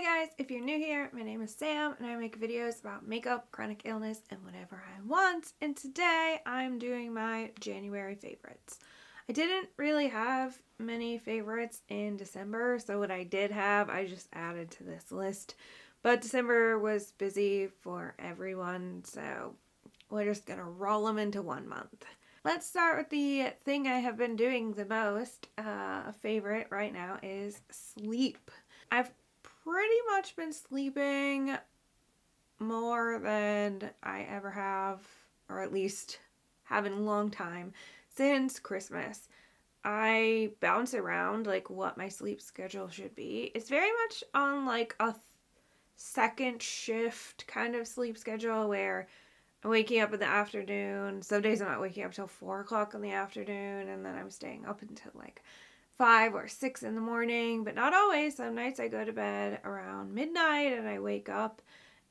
Hi guys, if you're new here, my name is Sam and I make videos about makeup, chronic illness, and whatever I want. And today I'm doing my January favorites. I didn't really have many favorites in December, so what I did have, I just added to this list. But December was busy for everyone, so we're just gonna roll them into one month. Let's start with the thing I have been doing the most. A favorite right now is sleep. I've pretty much been sleeping more than I ever have, or at least have in a long time, since Christmas. I bounce around like what my sleep schedule should be. It's very much on like a second shift kind of sleep schedule where I'm waking up in the afternoon. Some days I'm not waking up till 4 o'clock in the afternoon, and then I'm staying up until like 5 or 6 in the morning, but not always. Some nights I go to bed around midnight and I wake up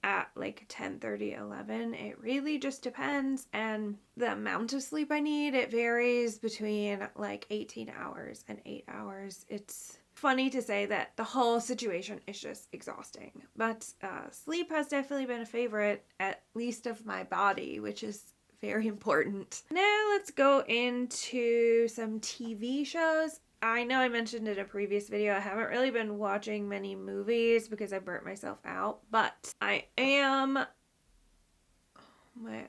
at like 10:30, 11. It really just depends, and the amount of sleep I need, it varies between like 18 hours and 8 hours. It's funny to say that the whole situation is just exhausting, but sleep has definitely been a favorite, at least of my body, which is very important. Now let's go into some TV shows. I know I mentioned in a previous video, I haven't really been watching many movies because I burnt myself out, but I am... My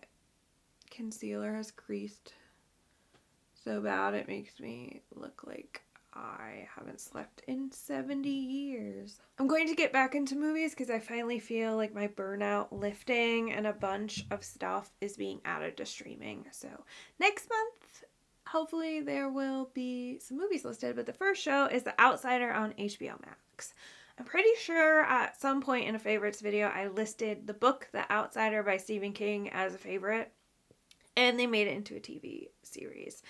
concealer has creased so bad it makes me look like I haven't slept in 70 years. I'm going to get back into movies because I finally feel like my burnout lifting and a bunch of stuff is being added to streaming. So next month, hopefully there will be some movies listed, but the first show is The Outsider on HBO Max. I'm pretty sure at some point in a favorites video I listed the book The Outsider by Stephen King as a favorite, and they made it into a TV series.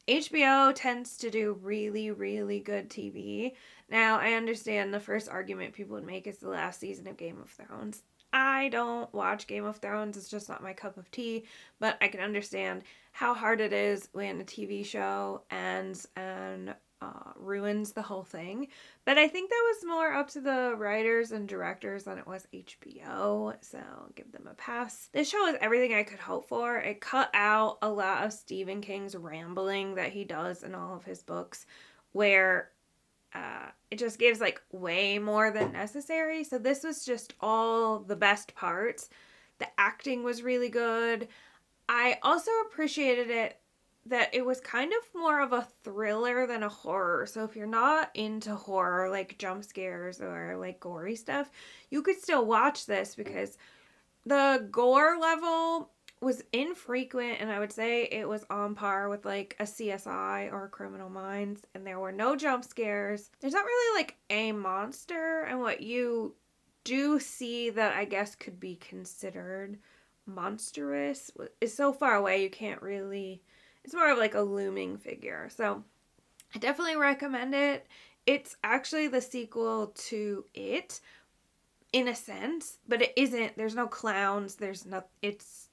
HBO tends to do really, really good TV. Now, I understand the first argument people would make is the last season of Game of Thrones. I don't watch Game of Thrones, it's just not my cup of tea, but I can understand how hard it is when a TV show ends and ruins the whole thing. But I think that was more up to the writers and directors than it was HBO, so I'll give them a pass. This show is everything I could hope for. It cut out a lot of Stephen King's rambling that he does in all of his books, where it just gives like way more than necessary. So this was just all the best parts. The acting was really good. I also appreciated it that it was kind of more of a thriller than a horror. So if you're not into horror, like jump scares or like gory stuff, you could still watch this because the gore level was infrequent, and I would say it was on par with like a CSI or Criminal Minds, and there were no jump scares. There's not really like a monster, and what you do see that I guess could be considered monstrous is so far away you can't really... It's more of like a looming figure. So I definitely recommend it. It's actually the sequel to It in a sense, but it isn't. There's no clowns. There's no... It's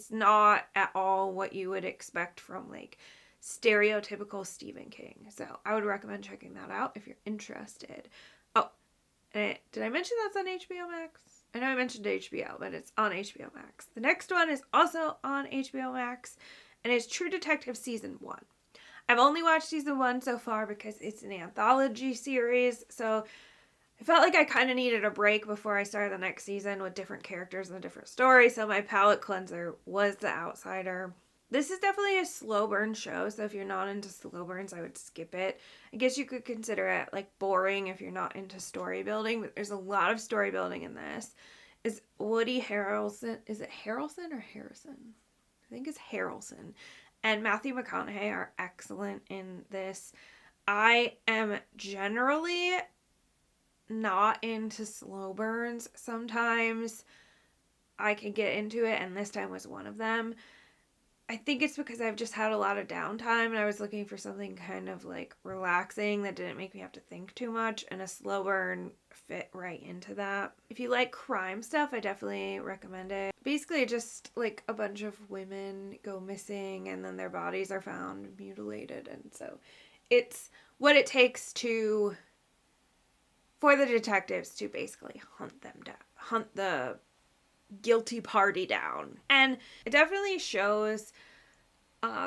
not at all what you would expect from like stereotypical Stephen King. So I would recommend checking that out if you're interested. Oh, and did I mention that's on HBO Max? I know I mentioned HBO, but it's on HBO Max. The next one is also on HBO Max, and it's True Detective Season 1. I've only watched Season 1 so far because it's an anthology series, so I felt like I kind of needed a break before I started the next season with different characters and a different story, so my palate cleanser was The Outsider. This is definitely a slow burn show, so if you're not into slow burns, I would skip it. I guess you could consider it like boring if you're not into story building, but there's a lot of story building in this. Is Woody Harrelson... Is it Harrelson or Harrison? I think it's Harrelson. And Matthew McConaughey are excellent in this. I am generally not into slow burns. Sometimes I can get into it, and this time was one of them. I think it's because I've just had a lot of downtime and I was looking for something kind of like relaxing that didn't make me have to think too much, and a slow burn fit right into that. If you like crime stuff, I definitely recommend it. Basically, just like a bunch of women go missing and then their bodies are found mutilated, and so it's what it takes to for the detectives to basically hunt the guilty party down. And it definitely shows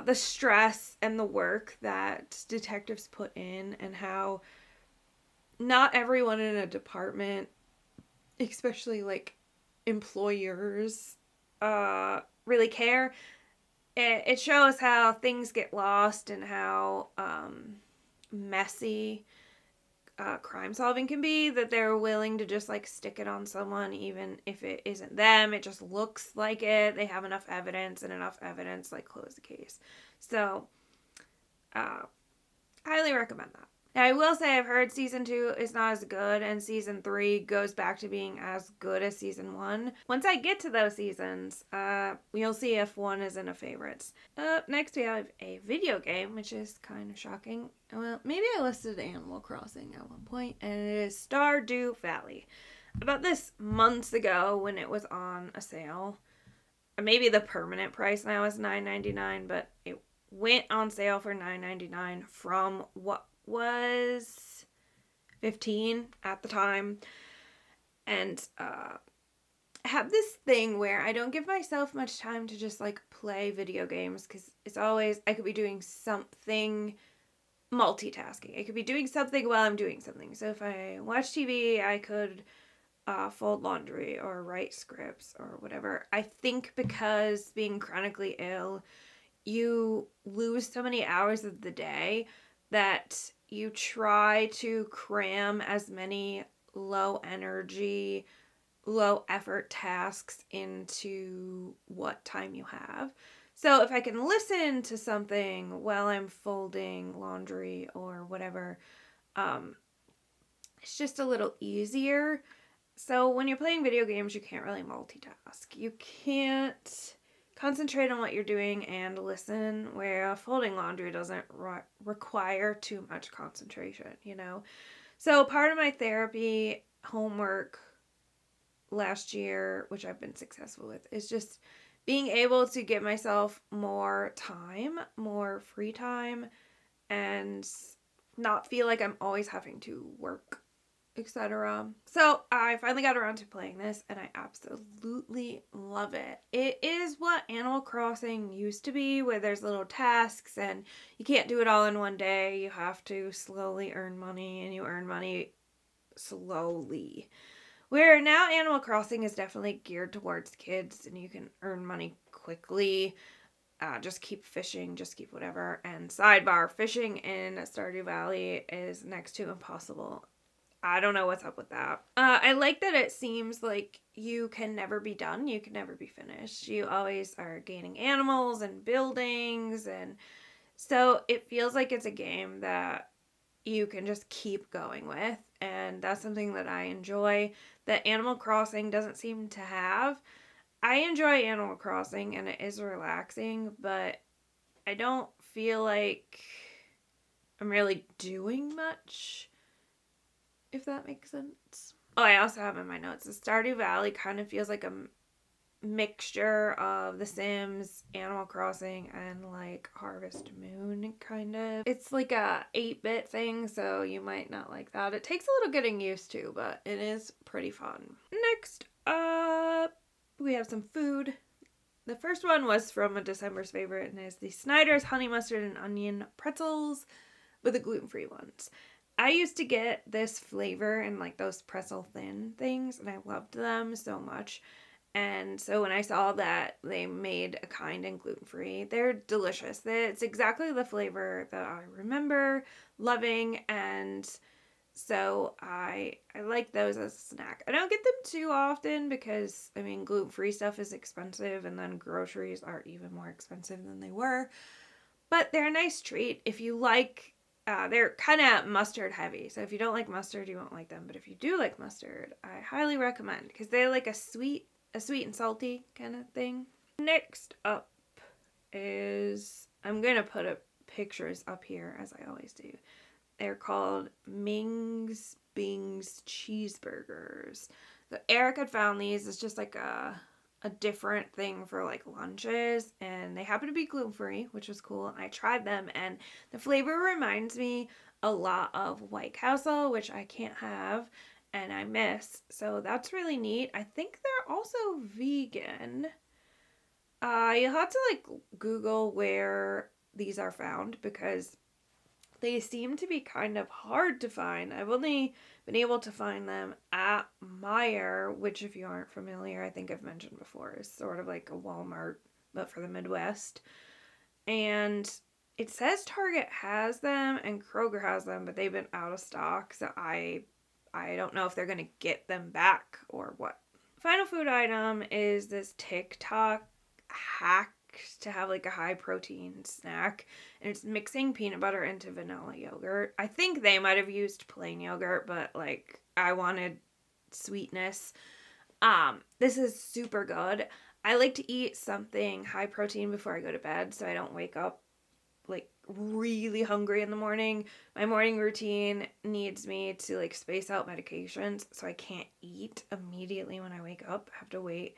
the stress and the work that detectives put in, and how not everyone in a department, especially like employers, really care. It shows how things get lost and how messy crime solving can be, that they're willing to just like stick it on someone even if it isn't them. It just looks like it. They have enough evidence like close the case. So highly recommend that. Now, I will say I've heard season 2 is not as good, and season 3 goes back to being as good as season 1. Once I get to those seasons, you'll see if one isn't a favorites. Up next, we have a video game, which is kind of shocking. Well, maybe I listed Animal Crossing at one point, and it is Stardew Valley. About this months ago when it was on a sale. Maybe the permanent price now is $9.99, but it went on sale for $9.99 from what was $15 at the time. And I have this thing where I don't give myself much time to just like play video games, because it's always, I could be doing something, multitasking. I could be doing something while I'm doing something. So if I watch TV, I could fold laundry or write scripts or whatever. I think because being chronically ill, you lose so many hours of the day that you try to cram as many low energy, low effort tasks into what time you have. So if I can listen to something while I'm folding laundry or whatever, it's just a little easier. So when you're playing video games, you can't really multitask. You can't concentrate on what you're doing and listen, where folding laundry doesn't require too much concentration, you know? So part of my therapy homework last year, which I've been successful with, is just being able to give myself more time, more free time, and not feel like I'm always having to work, etc. So I finally got around to playing this, and I absolutely love it. It is what Animal Crossing used to be, where there's little tasks and you can't do it all in one day. You have to slowly earn money, and you earn money slowly. Where now Animal Crossing is definitely geared towards kids, and you can earn money quickly. Just keep fishing, just keep whatever. And sidebar, fishing in Stardew Valley is next to impossible. I don't know what's up with that. I like that it seems like you can never be done. You can never be finished. You always are gaining animals and buildings. And so it feels like it's a game that you can just keep going with. And that's something that I enjoy that Animal Crossing doesn't seem to have. I enjoy Animal Crossing and it is relaxing, but I don't feel like I'm really doing much, if that makes sense. Oh, I also have in my notes, the Stardew Valley kind of feels like a mixture of The Sims, Animal Crossing, and like Harvest Moon, kind of. It's like a 8-bit thing, so you might not like that. It takes a little getting used to, but it is pretty fun. Next up, we have some food. The first one was from a December's favorite, and is the Snyder's Honey Mustard and Onion Pretzels with the gluten-free ones. I used to get this flavor in like those pretzel thin things, and I loved them so much. And so when I saw that they made a kind and gluten-free, they're delicious. It's exactly the flavor that I remember loving, and so I like those as a snack. I don't get them too often because, I mean, gluten-free stuff is expensive, and then groceries are even more expensive than they were. But they're a nice treat if you like. They're kind of mustard heavy, so if you don't like mustard, you won't like them. But if you do like mustard, I highly recommend, because they're like a sweet and salty kind of thing. Next up is, I'm gonna put up pictures up here as I always do. They're called Ming's Bing's Cheeseburgers. So Eric had found these. It's just like a different thing for like lunches, and they happen to be gluten-free, which was cool. And I tried them, and the flavor reminds me a lot of White Castle, which I can't have and I miss. So that's really neat. I think they're also vegan. You'll have to like Google where these are found because they seem to be kind of hard to find. I've only been able to find them at Meijer, which, if you aren't familiar, I think I've mentioned before, is sort of like a Walmart, but for the Midwest. And it says Target has them and Kroger has them, but they've been out of stock, so I don't know if they're gonna get them back or what. Final food item is this TikTok hack to have like a high protein snack, and it's mixing peanut butter into vanilla yogurt. I think they might have used plain yogurt, but like I wanted sweetness. This is super good. I like to eat something high protein before I go to bed so I don't wake up like really hungry in the morning. My morning routine needs me to like space out medications, so I can't eat immediately when I wake up. I have to wait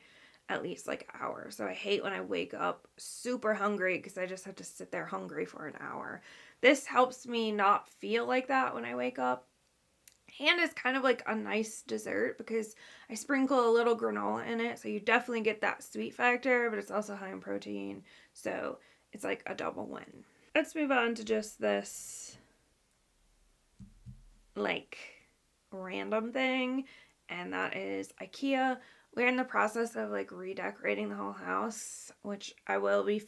at least like an hour. So I hate when I wake up super hungry because I just have to sit there hungry for an hour. This helps me not feel like that when I wake up. And it's kind of like a nice dessert because I sprinkle a little granola in it. So you definitely get that sweet factor, but it's also high in protein. So it's like a double win. Let's move on to just this like random thing, and that is IKEA. We're in the process of like redecorating the whole house, which I will be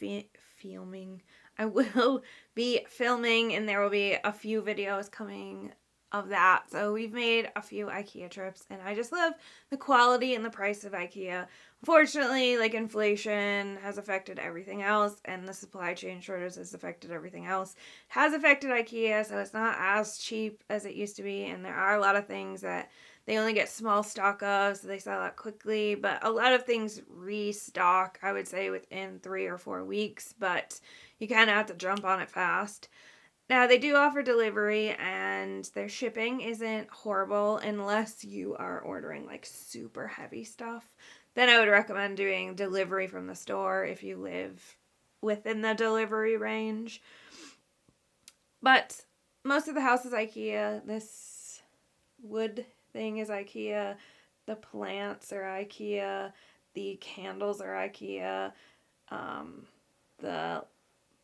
filming. I will be filming, and there will be a few videos coming of that. So we've made a few IKEA trips, and I just love the quality and the price of IKEA. Unfortunately, like inflation has affected everything else, and the supply chain shortage has affected everything else. It has affected IKEA, so it's not as cheap as it used to be, and there are a lot of things that they only get small stock of, so they sell out quickly, but a lot of things restock, I would say, within 3 or 4 weeks, but you kind of have to jump on it fast. Now, they do offer delivery, and their shipping isn't horrible unless you are ordering like super heavy stuff. Then I would recommend doing delivery from the store if you live within the delivery range. But most of the house is IKEA. This wood thing is IKEA. The plants are IKEA. The candles are IKEA.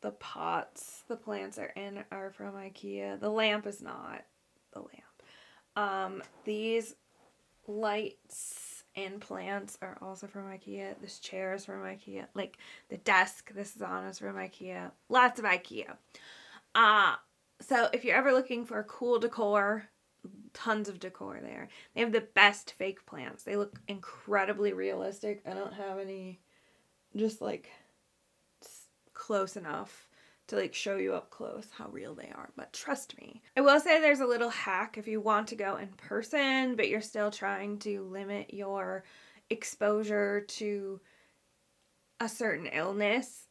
The pots the plants are in are from IKEA. The lamp is not the lamp. These lights and plants are also from IKEA. This chair is from IKEA. Like the desk this is on is from IKEA. Lots of IKEA. So if you're ever looking for cool decor, tons of decor there. They have the best fake plants. They look incredibly realistic. I don't have any just like close enough to like show you up close how real they are, but trust me. I will say there's a little hack if you want to go in person, but you're still trying to limit your exposure to a certain illness.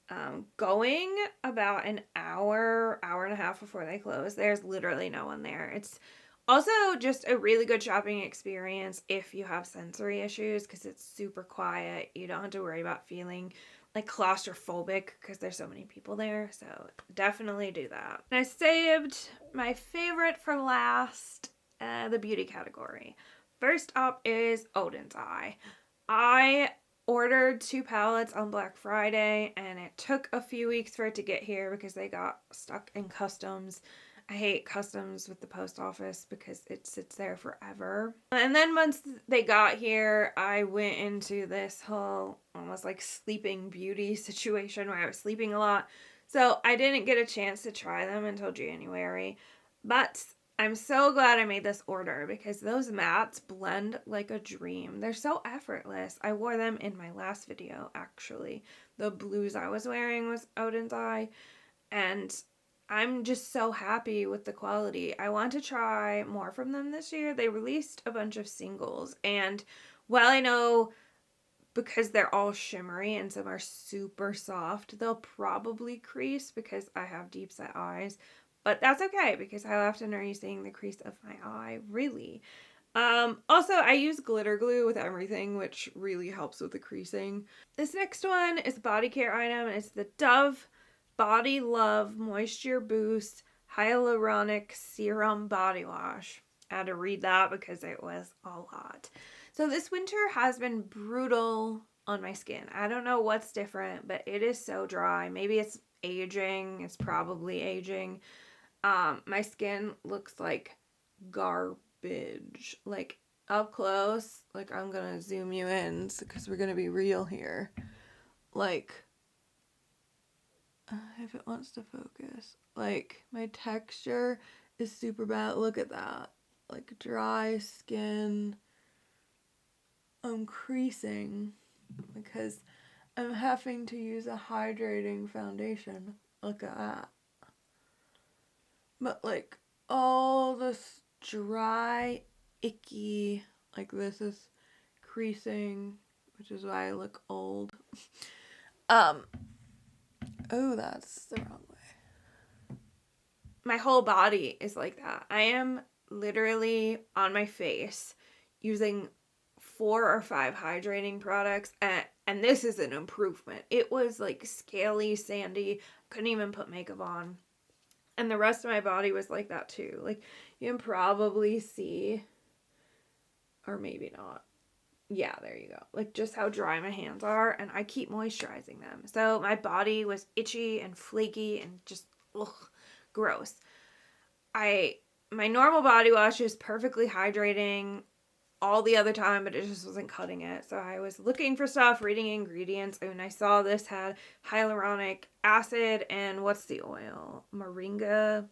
Going about an hour and a half before they close, there's literally no one there. It's also just a really good shopping experience if you have sensory issues because it's super quiet. You don't have to worry about feeling like claustrophobic because there's so many people there. So definitely do that. And I saved my favorite for last, the beauty category. First up is Oden's Eye. I ordered 2 pallets on Black Friday, and it took a few weeks for it to get here because they got stuck in customs. I hate customs with the post office because it sits there forever. And then once they got here, I went into this whole almost like sleeping beauty situation where I was sleeping a lot. So I didn't get a chance to try them until January. But I'm so glad I made this order because those mats blend like a dream. They're so effortless. I wore them in my last video, actually. The blues I was wearing was Oden's Eye. And I'm just so happy with the quality. I want to try more from them this year. They released a bunch of singles, and while I know because they're all shimmery and some are super soft, they'll probably crease because I have deep set eyes, but that's okay because how often are you seeing the crease of my eye, really? Also, I use glitter glue with everything, which really helps with the creasing. This next one is a body care item. It's the Dove Body Love Moisture Boost Hyaluronic Serum Body Wash. I had to read that because it was a lot. So this winter has been brutal on my skin. I don't know what's different, but it is so dry. Maybe it's aging. It's probably aging. My skin looks like garbage. Like up close, like I'm gonna zoom you in because we're gonna be real here. Like, if it wants to focus, like my texture is super bad. Look at that. Like dry skin. I'm creasing because I'm having to use a hydrating foundation. Look at that. But like all this dry, icky, like this is creasing, which is why I look old. Oh, that's the wrong way. My whole body is like that. I am literally on my face using 4 or 5 hydrating products, and this is an improvement. It was like scaly, sandy, couldn't even put makeup on. And the rest of my body was like that too. Like, you can probably see, or maybe not. Yeah, there you go. Like, just how dry my hands are, and I keep moisturizing them. So my body was itchy and flaky and just, gross. My normal body wash is perfectly hydrating all the other time, but it just wasn't cutting it. So I was looking for stuff, reading ingredients, and I saw this had hyaluronic acid and what's the oil? Moringa,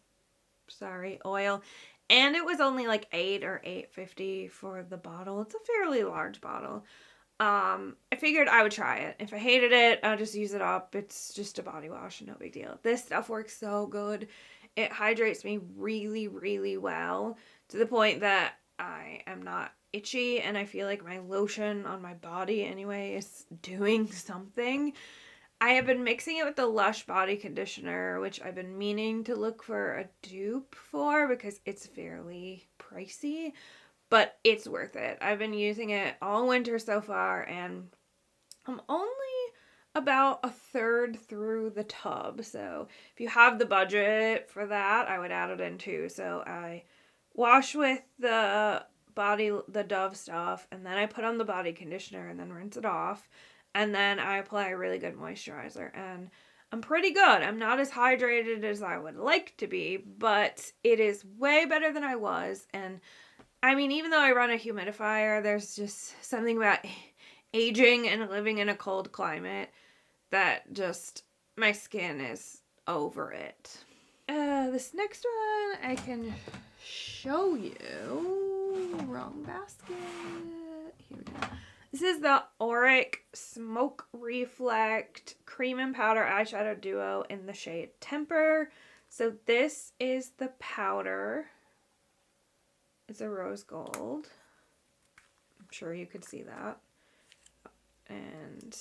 oil. And it was only like $8 or $8.50 for the bottle. It's a fairly large bottle. I figured I would try it. If I hated it, I'll just use it up. It's just a body wash, no big deal. This stuff works so good. It hydrates me really, really well to the point that I am not itchy, and I feel like my lotion on my body anyway is doing something. I have been mixing it with the Lush body conditioner, which I've been meaning to look for a dupe for because it's fairly pricey, but it's worth it. I've been using it all winter so far, and I'm only about a third through the tub. So if you have the budget for that, I would add it in too. So I wash with the Dove stuff, and then I put on the body conditioner and then rinse it off. And then I apply a really good moisturizer, and I'm pretty good. I'm not as hydrated as I would like to be, but it is way better than I was. And I mean, even though I run a humidifier, there's just something about aging and living in a cold climate that just, my skin is over it. This next one I can show you. Wrong basket. Here we go. This is the Auric Smoke Reflect Cream and Powder Eyeshadow Duo in the shade Temper. So this is the powder. It's a rose gold. I'm sure you could see that. And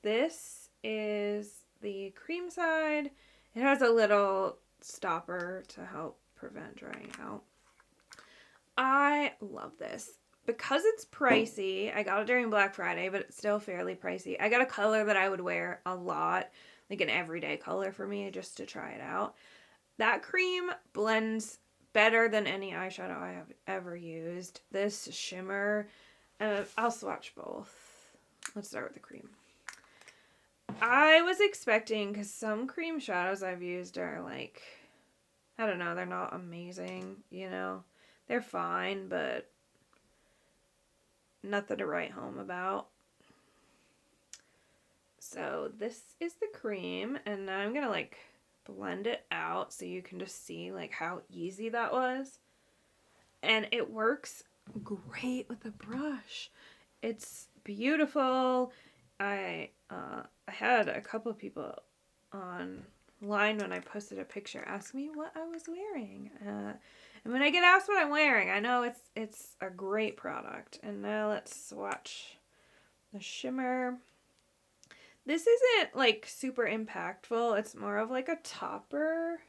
this is the cream side. It has a little stopper to help prevent drying out. I love this. Because it's pricey, I got it during Black Friday, but it's still fairly pricey. I got a color that I would wear a lot, like an everyday color for me, just to try it out. That cream blends better than any eyeshadow I have ever used. This shimmer, I'll swatch both. Let's start with the cream. I was expecting, because some cream shadows I've used are like, I don't know, they're not amazing, you know? They're fine, but nothing to write home about. So this is the cream, and now I'm gonna like blend it out so you can just see like how easy that was. And it works great with a brush. It's beautiful. I had a couple of people online when I posted a picture ask me what I was wearing. And when I get asked what I'm wearing, I know it's a great product. And now let's swatch the shimmer. This isn't like super impactful. It's more of like a topper.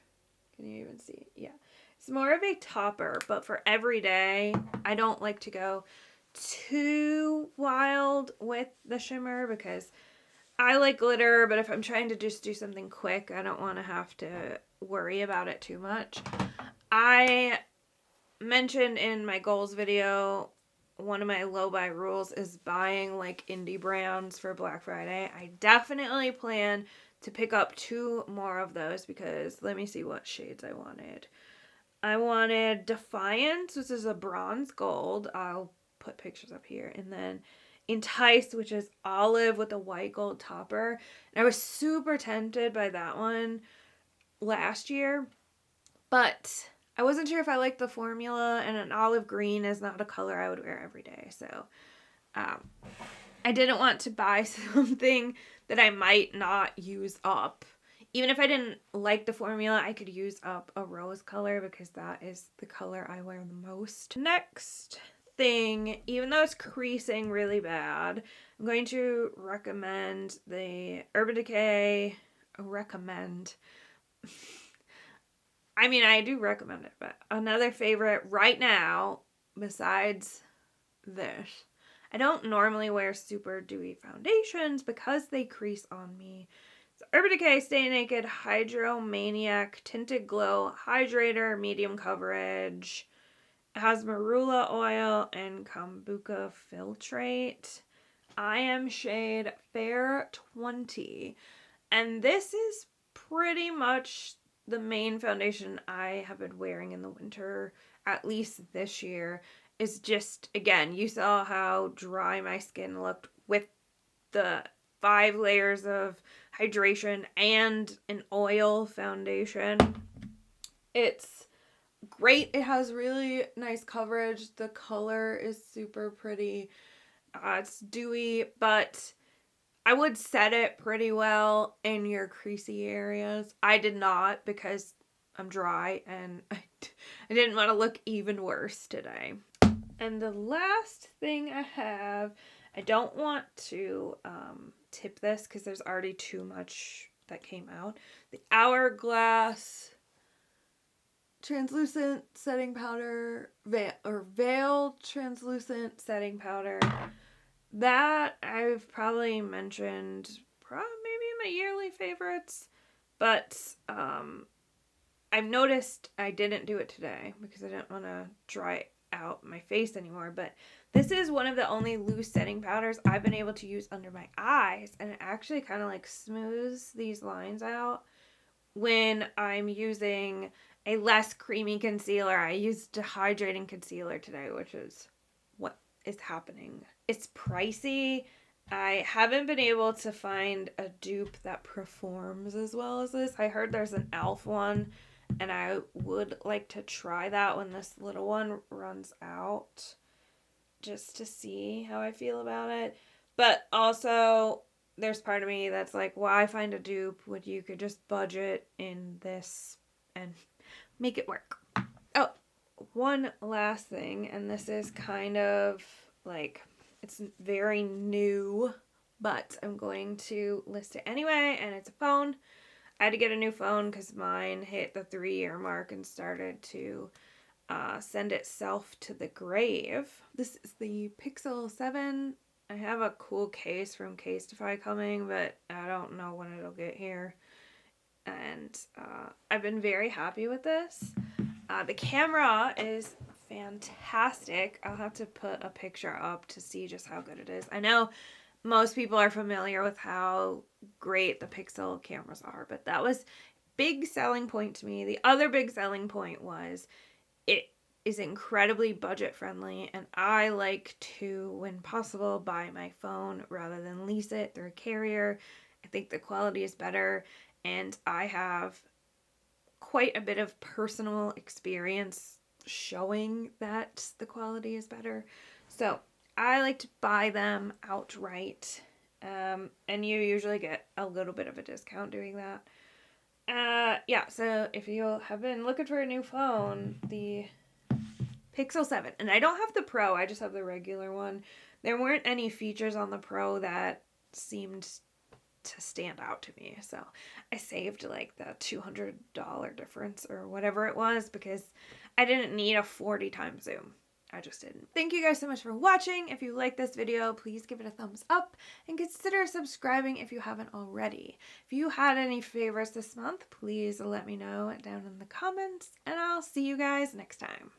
Can you even see? Yeah. It's more of a topper, but for every day, I don't like to go too wild with the shimmer because I like glitter, but if I'm trying to just do something quick, I don't want to have to worry about it too much. I mentioned in my goals video, one of my low buy rules is buying like indie brands for Black Friday. I definitely plan to pick up 2 more of those because let me see what shades I wanted. I wanted Defiance, which is a bronze gold. I'll put pictures up here. And then Entice, which is olive with a white gold topper. And I was super tempted by that one last year, but I wasn't sure if I liked the formula, and an olive green is not a color I would wear every day. So I didn't want to buy something that I might not use up. Even if I didn't like the formula, I could use up a rose color because that is the color I wear the most. Next thing, even though it's creasing really bad, I'm going to recommend the Urban Decay. I mean, I do recommend it, but another favorite right now, besides this, I don't normally wear super dewy foundations because they crease on me. It's Urban Decay Stay Naked Hydro Maniac Tinted Glow Hydrator, medium coverage. It has marula oil and kombucha filtrate. I am shade Fair 20. And this is pretty much the main foundation I have been wearing in the winter, at least this year. Is just, again, you saw how dry my skin looked with the 5 layers of hydration and an oil foundation. It's great. It has really nice coverage. The color is super pretty. It's dewy, but I would set it pretty well in your creasy areas. I did not because I'm dry and I didn't want to look even worse today. And the last thing I have, I don't want to tip this because there's already too much that came out. The Hourglass Translucent Setting Powder, Veil Translucent Setting Powder. That I've probably mentioned maybe in my yearly favorites, but I've noticed I didn't do it today because I didn't want to dry out my face anymore, but this is one of the only loose setting powders I've been able to use under my eyes, and it actually kind of like smooths these lines out when I'm using a less creamy concealer. I used a hydrating concealer today, which is what is happening. It's pricey. I haven't been able to find a dupe that performs as well as this. I heard there's an e.l.f. one, and I would like to try that when this little one runs out, just to see how I feel about it. But also, there's part of me that's like, why find a dupe when you could just budget in this and make it work? Oh, one last thing, and this is kind of like, it's very new, but I'm going to list it anyway, and it's a phone. I had to get a new phone because mine hit the 3-year mark and started to send itself to the grave. This is the Pixel 7. I have a cool case from Casetify coming, but I don't know when it'll get here. And I've been very happy with this. The camera is fantastic. I'll have to put a picture up to see just how good it is. I know most people are familiar with how great the Pixel cameras are, but that was big selling point to me. The other big selling point was it is incredibly budget friendly, and I like to, when possible, buy my phone rather than lease it through a carrier. I think the quality is better, and I have quite a bit of personal experience showing that the quality is better. So I like to buy them outright, and you usually get a little bit of a discount doing that. Yeah, so if you have been looking for a new phone, the Pixel 7, and I don't have the Pro, I just have the regular one. There weren't any features on the Pro that seemed to stand out to me, so I saved like the $200 difference or whatever it was because I didn't need a 40 times zoom. I just didn't. Thank you guys so much for watching. If you like this video, please give it a thumbs up and consider subscribing if you haven't already. If you had any favorites this month, please let me know down in the comments, and I'll see you guys next time.